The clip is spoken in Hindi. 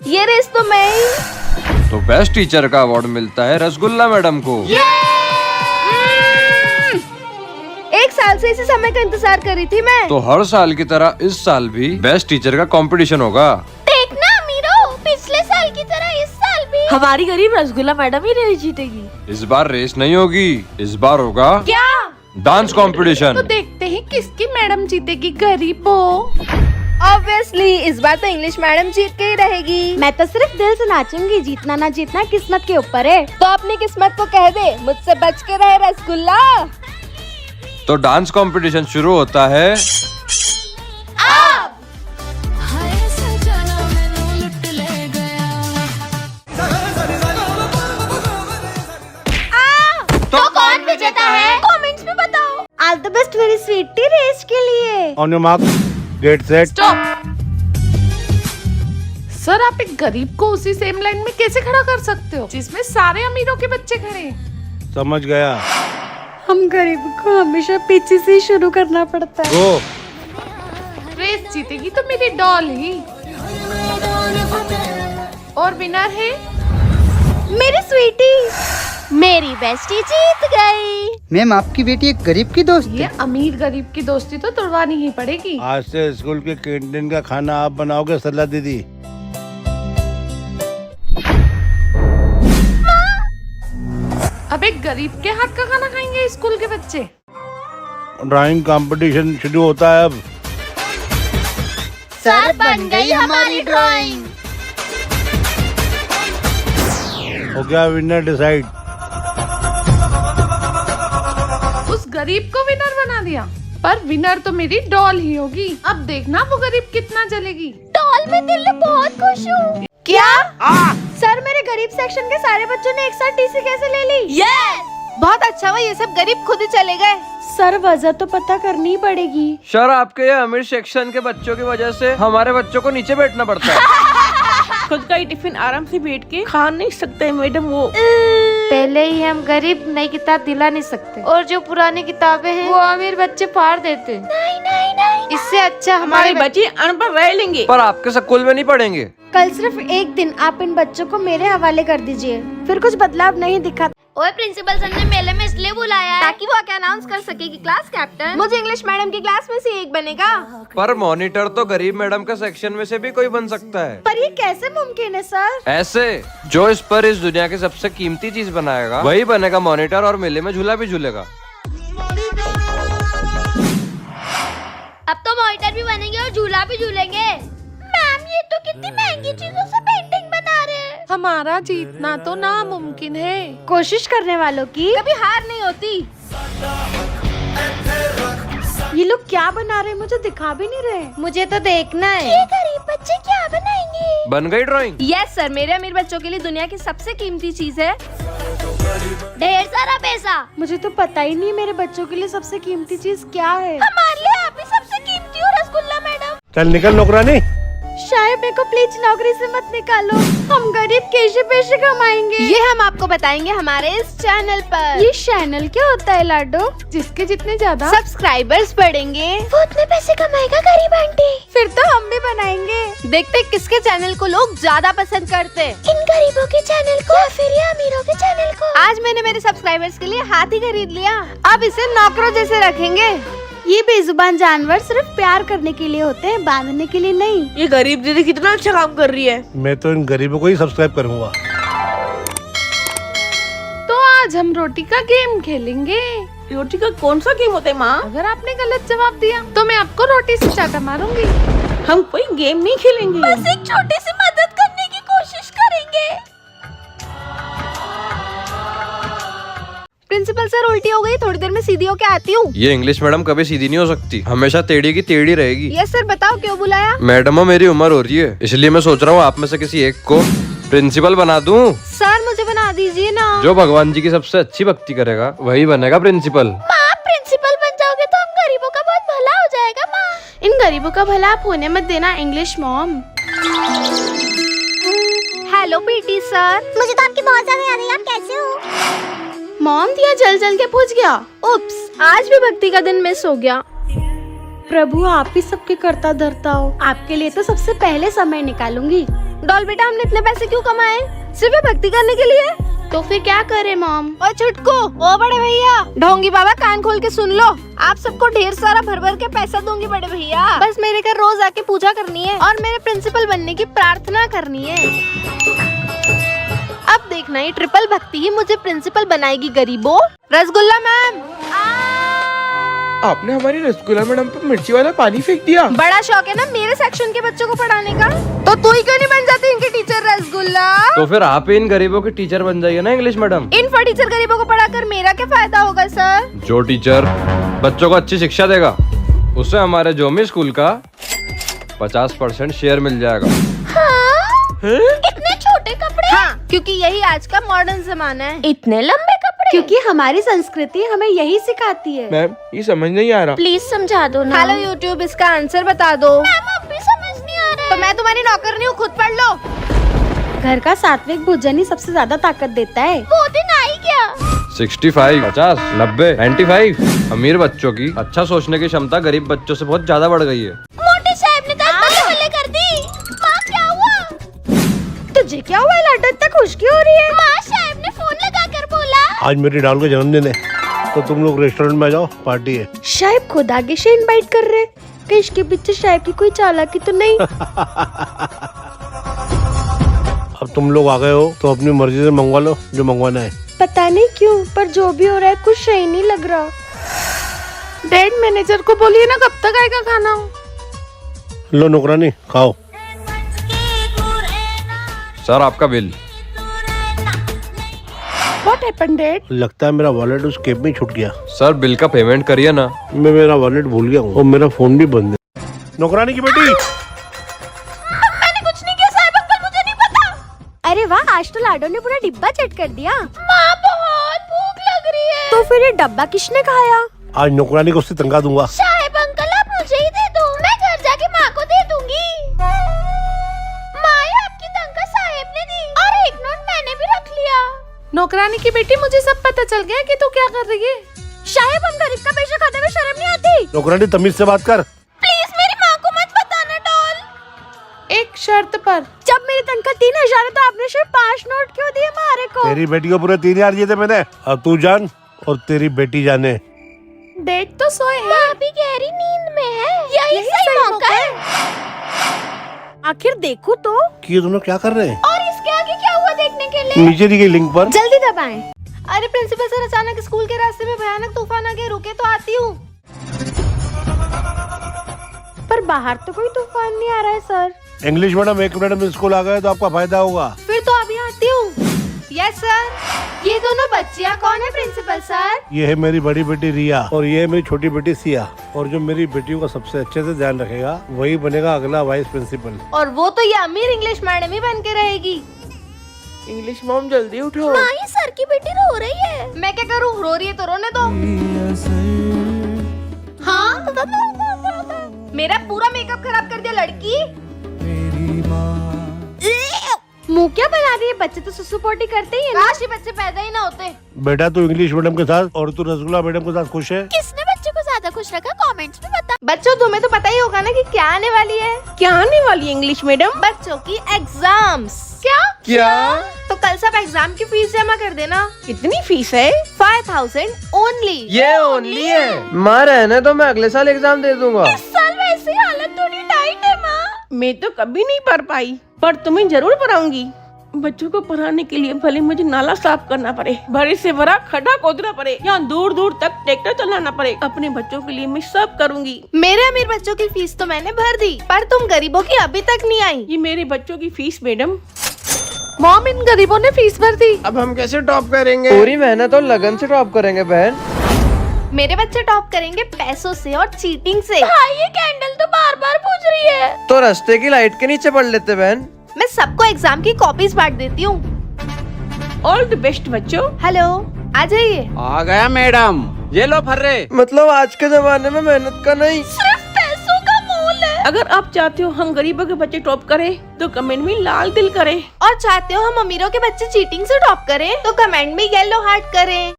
ये रेस तो मैं ही। तो बेस्ट टीचर का अवार्ड मिलता है रसगुल्ला मैडम को। एक साल से इसी समय का इंतजार कर रही थी मैं। तो हर साल की तरह इस साल भी बेस्ट टीचर का कंपटीशन होगा। देखना मीरो, पिछले साल की तरह इस साल भी हमारी गरीब रसगुल्ला मैडम ही रेस जीतेगी। इस बार रेस नहीं होगी, इस बार होगा क्या? Dance competition. तो देखते हैं किसकी मैडम जीतेगी गरीबो। ऑब्वियसली इस बार तो इंग्लिश मैडम जीत के ही रहेगी। मैं तो सिर्फ दिल से नाचूंगी, जीतना ना जीतना किस्मत के ऊपर है। तो अपनी किस्मत को कह दे मुझसे बच के रहे रसगुल्ला। तो डांस कंपटीशन शुरू होता है। तो कौन विजेता है? कमेंट्स में बताओ। ऑल द बेस्ट मेरी स्वीटी रेस के लिए। On your mark, get set. Stop. Sir आप एक गरीब को उसी सेम लाइन में कैसे खड़ा कर सकते हो जिसमें सारे अमीरों के बच्चे खड़े हैं? समझ गया। हम गरीब को हमेशा पीछे से ही शुरू करना पड़ता है। गो। रेस जीतेगी तो मेरी डॉल ही। और विनर है मेरी स्वीटी। मेरी बेस्टी जीत गई। मैम आपकी बेटी एक गरीब की दोस्त ये अमीर गरीब की दोस्ती तो तोड़वानी ही पड़ेगी। आज से स्कूल के कैंटीन का खाना आप बनाओगे सरला दीदी। अब एक गरीब के हाथ का खाना खाएंगे स्कूल के बच्चे। ड्राइंग कंपटीशन शुरू होता है अब। सर बन गई हमारी ड्राइंग। हो गया विनर डिसाइड। उस गरीब को विनर बना दिया, पर विनर तो मेरी डॉल ही होगी। अब देखना वो गरीब कितना जलेगी। डॉल में दिल में बहुत खुश हूँ। क्या? सर मेरे गरीब सेक्शन के सारे बच्चों ने एक साथ टीसी कैसे ले ली? बहुत अच्छा हुआ, ये सब गरीब खुद ही चले गए। सर वजह तो पता करनी ही पड़ेगी। सर आपके ये अमीर सेक्शन के बच्चों की वजह से हमारे बच्चों को नीचे बैठना पड़ता है। खुद का ही टिफिन आराम से बैठ के खा नहीं सकते मैडम वो। पहले ही हम गरीब नई किताब दिला नहीं सकते, और जो पुरानी किताबें हैं वो अमीर बच्चे फाड़ देते। नहीं। इससे अच्छा हमारे बच्चे अनपढ़ रह लेंगे। पर आपके स्कूल में नहीं पढ़ेंगे। कल सिर्फ एक दिन आप इन बच्चों को मेरे हवाले कर दीजिए, फिर कुछ बदलाव नहीं दिखा। ओए प्रिंसिपल सर ने मेले में इसलिए बुलाया है ताकि वो आके अनाउंस कर सके कि क्लास कैप्टन मुझे इंग्लिश मैडम की क्लास में से एक बनेगा। पर मॉनिटर तो गरीब मैडम के सेक्शन में से भी कोई बन सकता है। पर ये कैसे मुमकिन है सर? ऐसे जो इस पर इस दुनिया की सबसे कीमती चीज बनाएगा वही बनेगा मॉनिटर, और मेले में झूला भी झूलेगा। अब तो मॉनिटर भी बनेंगे और झूला भी झूलेंगे। मैम ये तो कितनी महंगी चीजों से पेंटिंग बना रहे हैं। हमारा जीतना तो नामुमकिन है। कोशिश करने वालों की कभी हार नहीं होती। ये लोग क्या बना रहे हैं मुझे दिखा भी नहीं रहे। मुझे तो देखना है ये गरीब बच्चे क्या बनाएंगे। बन गई ड्राइंग? यस सर, मेरे अमीर बच्चों के लिए दुनिया की सबसे कीमती चीज है ढेर सारा पैसा। मुझे तो पता ही नहीं मेरे बच्चों के लिए सबसे कीमती चीज क्या है। हमारे लिए आप ही सबसे कीमती हो रसगुल्ला मैडम। चल निकल नौकरानी। शायद मेरे को प्लीज नौकरी से मत निकालो, हम गरीब कैसे पैसे कमाएंगे ये हम आपको बताएंगे हमारे इस चैनल पर। ये चैनल क्या होता है लाडो? जिसके जितने ज्यादा सब्सक्राइबर्स बढ़ेंगे वो उतने पैसे कमाएगा गरीब आंटी। फिर तो हम भी बनाएंगे। देखते किसके चैनल को लोग ज्यादा पसंद करते, इन गरीबों के चैनल को या फिर ये अमीरों के चैनल को। आज मैंने मेरे सब्सक्राइबर्स के लिए हाथी खरीद लिया, अब इसे नौकरों जैसे रखेंगे। ये बेजुबान जानवर सिर्फ प्यार करने के लिए होते हैं, बांधने के लिए नहीं। ये गरीब दीदी कितना अच्छा काम कर रही है। मैं तो इन गरीबों को ही सब्सक्राइब करूंगा। तो आज हम रोटी का गेम खेलेंगे। रोटी का कौन सा गेम होता है माँ? अगर आपने गलत जवाब दिया तो मैं आपको रोटी से चाटा मारूंगी। हम कोई गेम नहीं खेलेंगे, बस एक छोटी सी मदद करने की कोशिश करेंगे। प्रिंसिपल सर उल्टी हो गई, थोड़ी देर में सीधी होके आती हूँ। ये इंग्लिश मैडम कभी सीधी नहीं हो सकती, हमेशा टेढ़ी की टेढ़ी रहेगी। यस सर, बताओ क्यों बुलाया? मैडम मेरी उम्र हो रही है, इसलिए मैं सोच रहा हूँ आप में से किसी एक को प्रिंसिपल बना दूं। सर मुझे बना दीजिए ना। जो भगवान जी की सबसे अच्छी भक्ति करेगा वही बनेगा प्रिंसिपल। माँ प्रिंसिपल बन जाओगे तो हम गरीबों का बहुत भला हो जाएगा माँ। इन गरीबों का भला आप होने मत देना English mom. Hello PT sir. मुझे तो आपकी बहुत ज्यादा याद है, आप कैसे हो? मॉम दिया जल जल के पूछ गया। उप्स, आज भी भक्ति का दिन मिस हो गया। प्रभु आप ही सबके करता धरता हो, आपके लिए तो सबसे पहले समय निकालूंगी। डॉल बेटा, हमने इतने पैसे क्यों कमाए? सिर्फ ये भक्ति करने के लिए? तो फिर क्या करे मॉम? ओ छुटकू, ओ बड़े भैया, ढोंगी बाबा, कान खोल के सुन लो। आप सबको ढेर सारा भर भर के पैसा दूंगी बड़े भैया। बस मेरे घर रोज आके पूजा करनी है और मेरे प्रिंसिपल बनने की प्रार्थना करनी है। अब देखना, ये ट्रिपल भक्ति ही मुझे प्रिंसिपल बनाएगी गरीबों। रसगुल्ला मैम। आपने हमारी रसगुल्ला मैडम पर मिर्ची वाला पानी फेंक दिया। बड़ा शौक है ना मेरे सेक्शन के बच्चों को पढ़ाने का, तो तू ही क्यों नहीं बन जाती इनकी टीचर रसगुल्ला? तो फिर आप ही इन गरीबों की टीचर बन जाइए ना इंग्लिश मैडम। इन टीचर गरीबों को पढ़ाकर मेरा क्या फायदा होगा सर? जो टीचर बच्चों को अच्छी शिक्षा देगा उससे हमारे जोमी स्कूल का 50% शेयर मिल जाएगा। इतने छोटे कपड़े? हाँ, क्योंकि यही आज का मॉडर्न जमाना है। इतने लंबे कपड़े? क्योंकि हमारी संस्कृति हमें यही सिखाती है। मैम, ये समझ नहीं आ रहा। प्लीज समझा दो ना। हेलो यूट्यूब, इसका आंसर बता दो। मैम, अब भी समझ नहीं आ रहा। तो मैं तुम्हारी नौकर नहीं हूँ, खुद पढ़ लो। घर का सात्विक भोजन ही सबसे ज्यादा ताकत देता है। वो दिन आई क्या? 65, 50, 90, 95। अमीर बच्चों की अच्छा सोचने की क्षमता गरीब बच्चों से बहुत ज्यादा बढ़ गई है। मोटे साहब ने बल्ले कर दी। माँ, क्या हुआ? तुझे क्या हुआ लाडो, इतना खुश क्यों हो रही है? माँ, साहब ने फोन लगाकर बोला आज मेरी डॉल का जन्मदिन है, तो तुम लोग रेस्टोरेंट में आ जाओ, पार्टी है। शायद खुद आगे से इनवाइट कर रहे, कहीं इसके पीछे शायद की कोई चालाकी तो नहीं? अब तुम लोग आ गए हो तो अपनी मर्जी से मंगवा लो जो मंगवाना है। पता नहीं क्यों, पर जो भी हो रहा है कुछ सही नहीं लग रहा। डैड, मैनेजर को बोलिए ना कब तक आएगा खाना। लो नौकरानी, खाओ। सर, आपका बिल। What happened, Dad? लगता है मेरा वॉलेट उस केब में छूट गया। सर, बिल का पेमेंट करिए ना। मैं मेरा वॉलेट भूल गया हूँ और मेरा फोन भी बंद है। नौकरानी की बेटी। मैंने कुछ नहीं किया साहब, अंकल, मुझे नहीं पता। अरे वाह, आज तो लाडो ने पूरा डिब्बा चट कर दिया। माँ, बहुत भूख लग रही है। तो फिर ये डब्बा किसने खाया? आज नौकरानी को उससे तंगा दूंगा। साहब अंकल, आप मुझे ही दे दो, मैं घर जाके माँ को दे दूंगी। माँ, ये आपकी तनख्वाह साहब ने दी और एक नोट मैंने भी रख लिया। नौकरानी की बेटी, मुझे सब पता चल गया कि तू क्या कर रही है। शायद हम गरीब का पैसा खाते हुए शर्म नहीं आती? नौकरानी, तमीज से बात कर। प्लीज मेरी माँ को मत बताना डॉल। एक शर्त पर। जब मेरी तनख्वाह 3000 है तो आपने सिर्फ 5 नोट क्यों दिए मारे को? तेरी बेटी को पूरे 3000 दिए थे मैंने। अब तू जान और तेरी बेटी जाने। डैड तो सोए हैं। माँ भी गहरी नींद में है। यही सही मौका है। आखिर देखो तो। कि ये दोनों क्या कर रहे हैं? और इसके आगे क्या हुआ देखने के लिए? नीचे दी गई लिंक पर जल्दी दबाएं। अरे प्रिंसिपल सर, अचानक स्कूल के रास्ते में भयानक तूफान आ गया, रुके तो आती हूँ। पर बाहर तो कोई तूफान नहीं आ रहा है सर। इंग्लिश मैडम, 1 मिनट में स्कूल आ गए तो आपका फायदा होगा। फिर तो अभी आती हूँ। Yes sir. ये दोनों बच्चियाँ कौन है प्रिंसिपल सर? ये है मेरी बड़ी बेटी रिया और ये है मेरी छोटी बेटी सिया। और जो मेरी बेटियों का सबसे अच्छे से ध्यान रखेगा वही बनेगा अगला वाइस प्रिंसिपल। और वो तो ये अमीर इंग्लिश मैडम ही बन के रहेगी। इंग्लिश मॉम, जल्दी उठो। माँ, ये सर की बेटी रो रही है। मैं क्या करूँ, रो रही है तो रोने दो। हाँ, मेरा पूरा मेकअप खराब कर दिया लड़की। मुंह क्या बना रही है? बच्चे तो सुसु पोटी करते ही है ना। काश ये बच्चे पैदा ही ना होते। बेटा, तू इंग्लिश मैडम के साथ और तू रसगुल्ला मैडम के साथ खुश है? किसने बच्चे को ज्यादा खुश रखा, कमेंट्स में बता। बच्चों, तुम्हें तो पता ही होगा ना कि क्या आने वाली है। क्या आने वाली है इंग्लिश मैडम? बच्चों की एग्जाम्स। क्या? तो कल सब एग्जाम की फीस जमा कर देना। कितनी फीस है? 5000 ओनली। ये ओनली है माँ, रहने तो मैं अगले साल एग्जाम दे दूंगा। इस साल वैसे हालत थोड़ी टाइट है माँ। मैं तो कभी नहीं पढ़ पाई, पर तुम्हें जरूर पढ़ाऊंगी। बच्चों को पढ़ाने के लिए भले मुझे नाला साफ करना पड़े, बड़े से बड़ा खड्डा खोदना पड़े, या दूर दूर तक ट्रैक्टर चलाना पड़े, अपने बच्चों के लिए मैं सब करूंगी। मेरे अमीर बच्चों की फीस तो मैंने भर दी, पर तुम गरीबों की अभी तक नहीं आई। ये मेरे बच्चों की फीस मैडम। मॉम, इन गरीबों ने फीस भर दी। अब हम कैसे टॉप करेंगे? पूरी मेहनत और लगन से टॉप करेंगे बहन। मेरे बच्चे टॉप करेंगे पैसों से और चीटिंग से। भाई, ये कैंडल तो बार बार बुझ रही है। तो रास्ते की लाइट के नीचे पढ़ लेते बहन। मैं सबको एग्जाम की कॉपीज बांट देती हूँ। ऑल द बेस्ट बच्चों। हेलो, आ जाइए। आ गया मैडम, ये लो फर्रे। मतलब आज के जमाने में मेहनत का नहीं, सिर्फ पैसों का मोल है। अगर आप चाहते हो हम गरीबों के बच्चे टॉप करें तो कमेंट में लाल दिल करें। और चाहते हो हम अमीरों के बच्चे चीटिंग से टॉप करें तो कमेंट में येलो हार्ट करें।